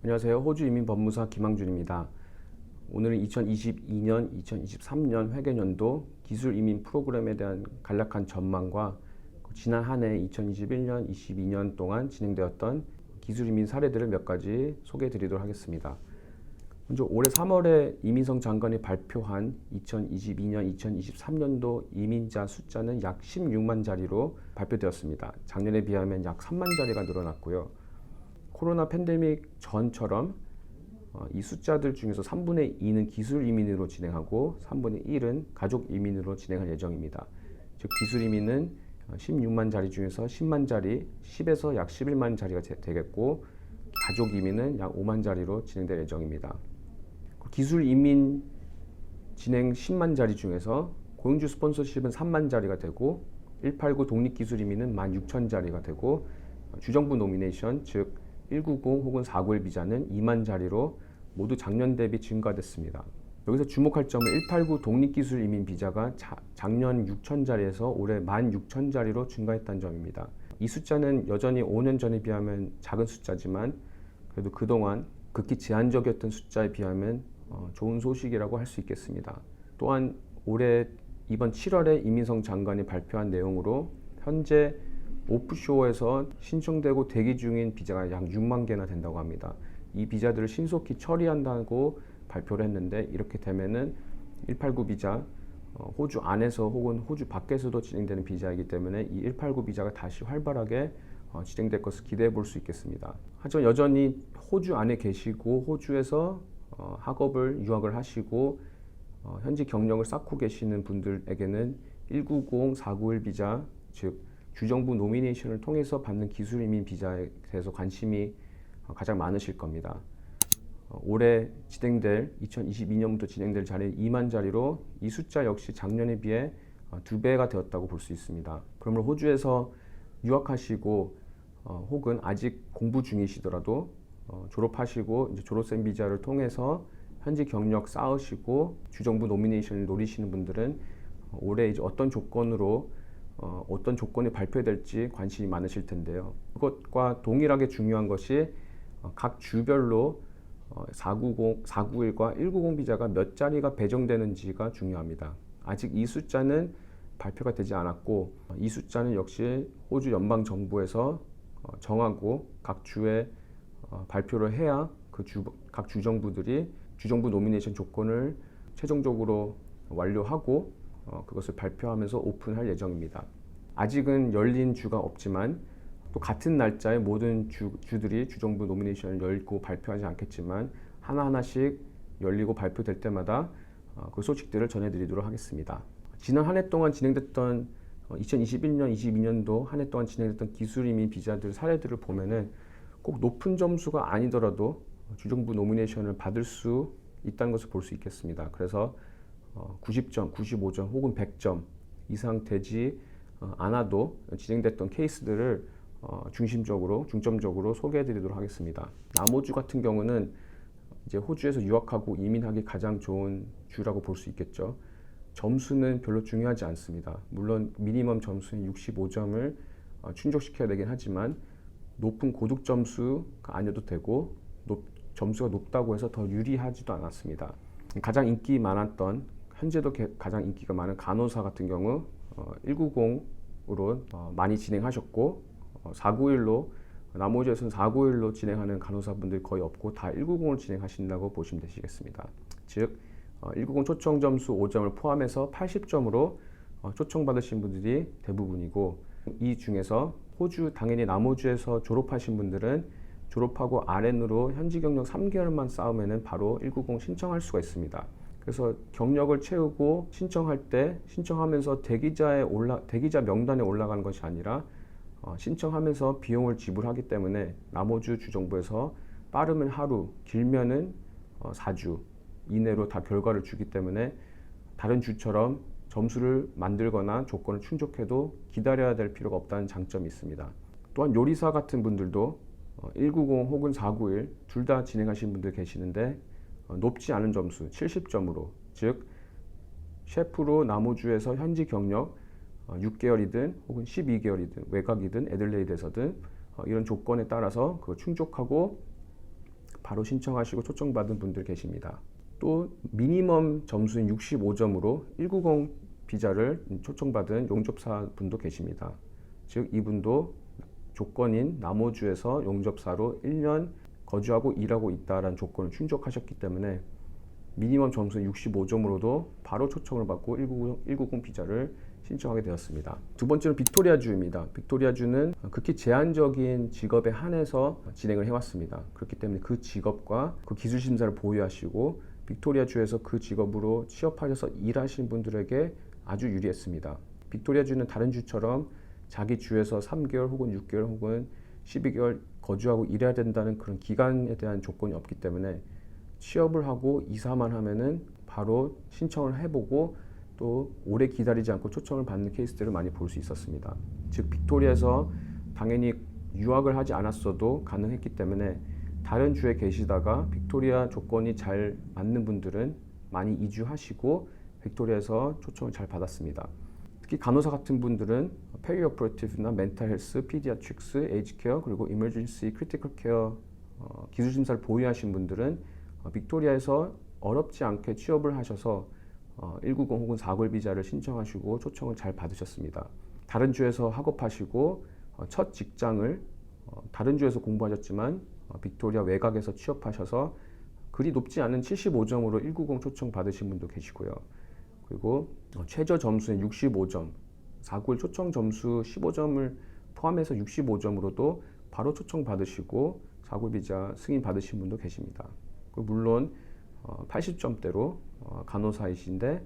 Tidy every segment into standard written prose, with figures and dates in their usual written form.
안녕하세요. 호주 이민법무사 김항준입니다. 오늘은 2022년, 2023년 회계연도 기술 이민 프로그램에 대한 간략한 전망과 지난 한 해 2021년, 22년 동안 진행되었던 기술 이민 사례들을 몇 가지 소개해 드리도록 하겠습니다. 먼저 올해 3월에 이민성 장관이 발표한 2022년, 2023년도 이민자 숫자는 약 16만 자리로 발표되었습니다. 작년에 비하면 약 3만 자리가 늘어났고요. 코로나 팬데믹 전처럼 이 숫자들 중에서 3분의 2는 기술 이민으로 진행하고 3분의 1은 가족 이민으로 진행할 예정입니다. 즉 기술 이민은 16만 자리 중에서 10만 자리, 10에서 약 11만 자리가 되겠고 가족 이민은 약 5만 자리로 진행될 예정입니다. 기술 이민 진행 10만 자리 중에서 고용주 스폰서십은 3만 자리가 되고 189 독립기술 이민은 16,000자리가 되고 주정부 노미네이션 즉 190 혹은 491 비자는 2만 자리로 모두 작년 대비 증가됐습니다. 여기서 주목할 점은 189 독립기술 이민 비자가 작년 6,000자리에서 올해 16,000자리로 증가했다는 점입니다. 이 숫자는 여전히 5년 전에 비하면 작은 숫자지만 그래도 그동안 극히 제한적이었던 숫자에 비하면 좋은 소식이라고 할 수 있겠습니다. 또한 올해 이번 7월에 이민성 장관이 발표한 내용으로 현재 오프쇼어에서 신청되고 대기 중인 비자가 약 6만 개나 된다고 합니다. 이 비자들을 신속히 처리한다고 발표를 했는데 이렇게 되면은 189 비자 호주 안에서 혹은 호주 밖에서도 진행되는 비자이기 때문에 이 189 비자가 다시 활발하게 진행될 것을 기대해 볼 수 있겠습니다. 하지만 여전히 호주 안에 계시고 호주에서 학업을 유학을 하시고 현지 경력을 쌓고 계시는 분들에게는 190, 491 비자 즉 주정부 노미네이션을 통해서 받는 기술 이민 비자에 대해서 관심이 가장 많으실 겁니다. 올해 진행될 2022년부터 진행될 자리 2만 자리로 이 숫자 역시 작년에 비해 2배가 되었다고 볼 수 있습니다. 그러므로 호주에서 유학하시고 혹은 아직 공부 중이시더라도 졸업하시고 이제 졸업생 비자를 통해서 현지 경력 쌓으시고 주정부 노미네이션을 노리시는 분들은 올해 이제 어떤 조건이 발표될지 관심이 많으실 텐데요. 그것과 동일하게 중요한 것이 각 주별로 490, 491과 190 비자가 몇 자리가 배정되는지가 중요합니다. 아직 이 숫자는 발표가 되지 않았고 이 숫자는 역시 호주 연방정부에서 정하고 각 주에 발표를 해야 각 주정부들이 주정부 노미네이션 조건을 최종적으로 완료하고 그것을 발표하면서 오픈할 예정입니다. 아직은 열린 주가 없지만 또 같은 날짜에 모든 주들이 주정부 노미네이션을 열고 발표하지 않겠지만 하나하나씩 열리고 발표될 때마다 그 소식들을 전해드리도록 하겠습니다. 지난 한 해 동안 진행됐던 2021년, 22년도 한 해 동안 진행됐던 기술 이민 비자들 사례들을 보면은 꼭 높은 점수가 아니더라도 주정부 노미네이션을 받을 수 있다는 것을 볼 수 있겠습니다. 그래서 90점, 95점 혹은 100점 이상 되지 않아도 진행됐던 케이스들을 중점적으로 소개해 드리도록 하겠습니다. 남호주 같은 경우는 이제 호주에서 유학하고 이민하기 가장 좋은 주라고 볼 수 있겠죠. 점수는 별로 중요하지 않습니다. 물론 미니멈 점수인 65점을 충족시켜야 되긴 하지만 높은 고득 점수가 아니어도 되고 점수가 높다고 해서 더 유리하지도 않았습니다. 가장 인기 많았던 현재도 가장 인기가 많은 간호사 같은 경우 190으로 많이 진행하셨고 491로 남호주에서는 491로 진행하는 간호사분들이 거의 없고 다 190을 진행하신다고 보시면 되시겠습니다. 즉 190 초청 점수 5점을 포함해서 80점으로 초청받으신 분들이 대부분이고 이 중에서 당연히 남호주에서 졸업하신 분들은 졸업하고 RN으로 현지 경력 3개월만 쌓으면 바로 190 신청할 수가 있습니다. 그래서 경력을 채우고 신청하면서 대기자 명단에 올라가는 것이 아니라 신청하면서 비용을 지불하기 때문에 남호주 주정부에서 빠르면 하루, 길면은 4주 이내로 다 결과를 주기 때문에 다른 주처럼 점수를 만들거나 조건을 충족해도 기다려야 될 필요가 없다는 장점이 있습니다. 또한 요리사 같은 분들도 190 혹은 491 둘 다 진행하신 분들 계시는데 높지 않은 점수 70점으로 즉 셰프로 남호주에서 현지 경력 6개월이든 혹은 12개월이든 외곽이든 애들레이드에서든 이런 조건에 따라서 그걸 충족하고 바로 신청하시고 초청받은 분들 계십니다. 또 미니멈 점수인 65점으로 190 비자를 초청받은 용접사 분도 계십니다. 즉 이분도 조건인 남호주에서 용접사로 1년 거주하고 일하고 있다라는 조건을 충족하셨기 때문에 미니멈 점수 65점으로도 바로 초청을 받고 190 비자를 신청하게 되었습니다. 두 번째는 빅토리아주입니다. 빅토리아주는 극히 제한적인 직업에 한해서 진행을 해왔습니다. 그렇기 때문에 그 직업과 그 기술 심사를 보유하시고 빅토리아주에서 그 직업으로 취업하셔서 일하신 분들에게 아주 유리했습니다. 빅토리아주는 다른 주처럼 자기 주에서 3개월 혹은 6개월 혹은 12개월 거주하고 일해야 된다는 그런 기간에 대한 조건이 없기 때문에 취업을 하고 이사만 하면은 바로 신청을 해보고 또 오래 기다리지 않고 초청을 받는 케이스들을 많이 볼 수 있었습니다. 즉 빅토리아에서 당연히 유학을 하지 않았어도 가능했기 때문에 다른 주에 계시다가 빅토리아 조건이 잘 맞는 분들은 많이 이주하시고 빅토리아에서 초청을 잘 받았습니다. 특히 간호사 같은 분들은 페리오퍼레이티브나 멘탈 헬스, 피디아트릭스, 에이지 케어 그리고 이머전시 크리티컬 케어 기술 심사를 보유하신 분들은 빅토리아에서 어렵지 않게 취업을 하셔서 190 혹은 490 비자를 신청하시고 초청을 잘 받으셨습니다. 다른 주에서 학업하시고 첫 직장을 다른 주에서 공부하셨지만 빅토리아 외곽에서 취업하셔서 그리 높지 않은 75점으로 190 초청 받으신 분도 계시고요. 그리고 최저 점수는 65점, 491 초청 점수 15점을 포함해서 65점으로도 바로 초청 받으시고 491 비자 승인 받으신 분도 계십니다. 물론 80점대로 간호사이신데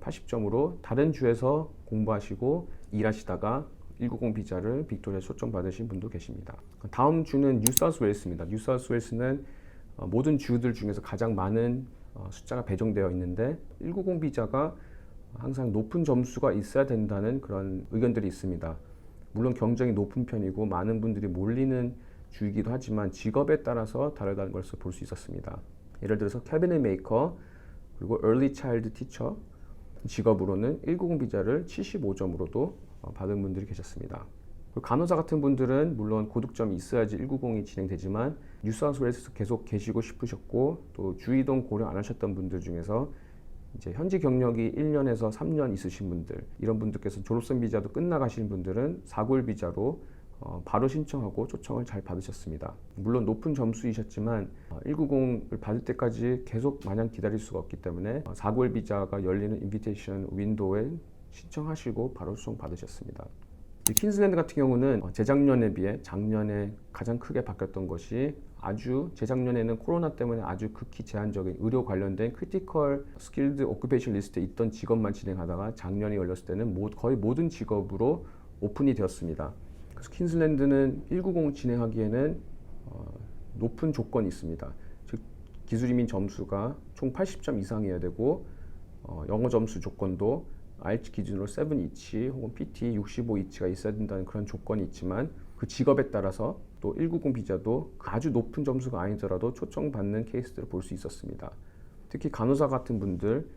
80점으로 다른 주에서 공부하시고 일하시다가 190 비자를 빅토리아 초청 받으신 분도 계십니다. 다음 주는 뉴사우스웨일스입니다. 뉴사우스웨일스는 모든 주들 중에서 가장 많은 숫자가 배정되어 있는데 190 비자가 항상 높은 점수가 있어야 된다는 그런 의견들이 있습니다. 물론 경쟁이 높은 편이고 많은 분들이 몰리는 주이기도 하지만 직업에 따라서 다르다는 것을 볼 수 있었습니다. 예를 들어서 캐비넷 메이커 그리고 early child teacher 직업으로는 190 비자를 75점으로도 받은 분들이 계셨습니다. 간호사 같은 분들은 물론 고득점이 있어야지 190이 진행되지만 뉴사우스웨일스에서 계속 계시고 싶으셨고 또 주이동 고려 안 하셨던 분들 중에서 이제 현지 경력이 1년에서 3년 있으신 분들 이런 분들께서 졸업생 비자도 끝나가신 분들은 491 비자로 바로 신청하고 초청을 잘 받으셨습니다. 물론 높은 점수이셨지만 190을 받을 때까지 계속 마냥 기다릴 수가 없기 때문에 491 비자가 열리는 인비테이션 윈도우에 신청하시고 바로 초청 받으셨습니다. 퀸즐랜드 같은 경우는 재작년에 비해 작년에 가장 크게 바뀌었던 것이 아주 재작년에는 코로나 때문에 아주 극히 제한적인 의료 관련된 크리티컬 스킬드 오큐페이션 리스트에 있던 직업만 진행하다가 작년에 열렸을 때는 거의 모든 직업으로 오픈이 되었습니다. 그래서 퀸즐랜드는 190 진행하기에는 높은 조건이 있습니다. 즉 기술이민 점수가 총 80점 이상이어야 되고 영어 점수 조건도 IELTS 기준으로 7이치 혹은 PT 65이치가 있어야 된다는 그런 조건이 있지만 그 직업에 따라서 또 190 비자도 아주 높은 점수가 아니더라도 초청받는 케이스들을 볼 수 있었습니다. 특히 간호사 같은 분들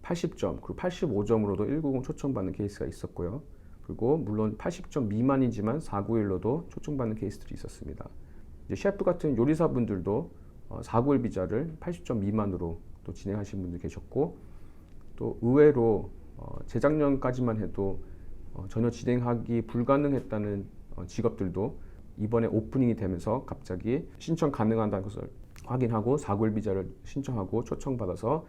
80점 그리고 85점으로도 190 초청받는 케이스가 있었고요. 그리고 물론 80점 미만이지만 491로도 초청받는 케이스들이 있었습니다. 이제 셰프 같은 요리사 분들도 491 비자를 80점 미만으로 또 진행하신 분들 계셨고 또 의외로 재작년까지만 해도 전혀 진행하기 불가능했다는 직업들도 이번에 오프닝이 되면서 갑자기 신청 가능하다는 것을 확인하고 491 비자를 신청하고 초청받아서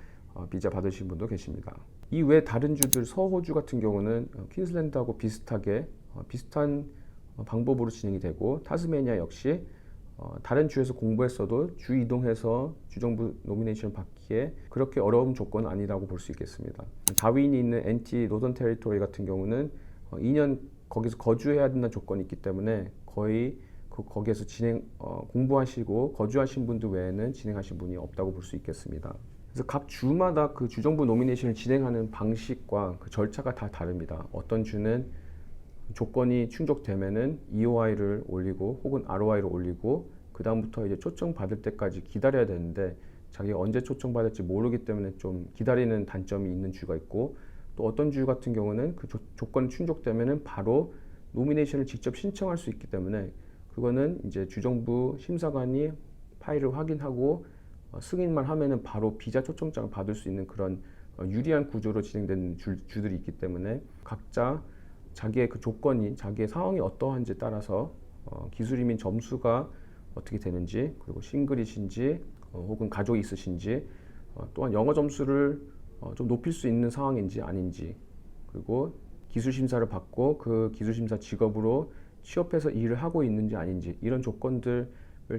비자 받으신 분도 계십니다. 이 외 다른 주들 서호주 같은 경우는 퀸즐랜드하고 비슷한 방법으로 진행이 되고 타스메니아 역시 다른 주에서 공부했어도 주 이동해서 주정부 노미네이션 받기에 그렇게 어려운 조건은 아니라고 볼 수 있겠습니다. 다윈이 있는 NT 노던 테리토리 같은 경우는 2년 거기서 거주해야 된다는 조건이 있기 때문에 거의 거기에서 공부하시고 거주하신 분들 외에는 진행하신 분이 없다고 볼 수 있겠습니다. 그래서 각 주마다 그 주정부 노미네이션을 진행하는 방식과 그 절차가 다 다릅니다. 어떤 주는 조건이 충족되면은 EOI를 올리고 혹은 ROI를 올리고 그 다음부터 이제 초청 받을 때까지 기다려야 되는데 자기가 언제 초청 받을지 모르기 때문에 좀 기다리는 단점이 있는 주가 있고 또 어떤 주 같은 경우는 그 조건이 충족되면은 바로 노미네이션을 직접 신청할 수 있기 때문에 그거는 이제 주정부 심사관이 파일을 확인하고 승인만 하면은 바로 비자 초청장을 받을 수 있는 그런 유리한 구조로 진행되는 주들이 있기 때문에 각자 자기의 그 조건이 자기의 상황이 어떠한지에 따라서 기술 이민 점수가 어떻게 되는지, 그리고 싱글이신지 혹은 가족이 있으신지, 또한 영어 점수를 좀 높일 수 있는 상황인지 아닌지, 그리고 기술 심사를 받고 그 기술 심사 직업으로 취업해서 일을 하고 있는지 아닌지, 이런 조건들을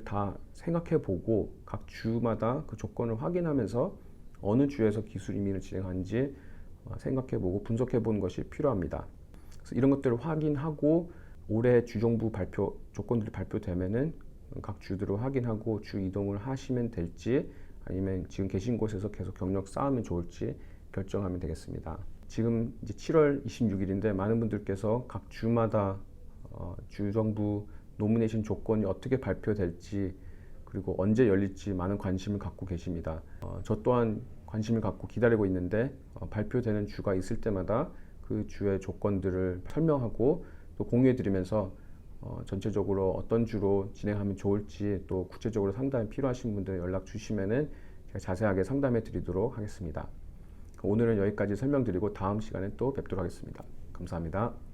다 생각해 보고 각 주마다 그 조건을 확인하면서 어느 주에서 기술 이민을 진행하는지 생각해 보고 분석해 보는 것이 필요합니다. 그래서 이런 것들을 확인하고 올해 주정부 발표 조건들이 발표되면은 각 주들을 확인하고 주 이동을 하시면 될지, 아니면 지금 계신 곳에서 계속 경력 쌓으면 좋을지 결정하면 되겠습니다. 지금 이제 7월 26일인데 많은 분들께서 각 주마다 주정부 노미네이션 조건이 어떻게 발표될지, 그리고 언제 열릴지 많은 관심을 갖고 계십니다. 저 또한 관심을 갖고 기다리고 있는데 발표되는 주가 있을 때마다 그 주의 조건들을 설명하고 또 공유해드리면서 전체적으로 어떤 주로 진행하면 좋을지, 또 구체적으로 상담이 필요하신 분들 연락 주시면은 제가 자세하게 상담해 드리도록 하겠습니다. 오늘은 여기까지 설명드리고 다음 시간에 또 뵙도록 하겠습니다. 감사합니다.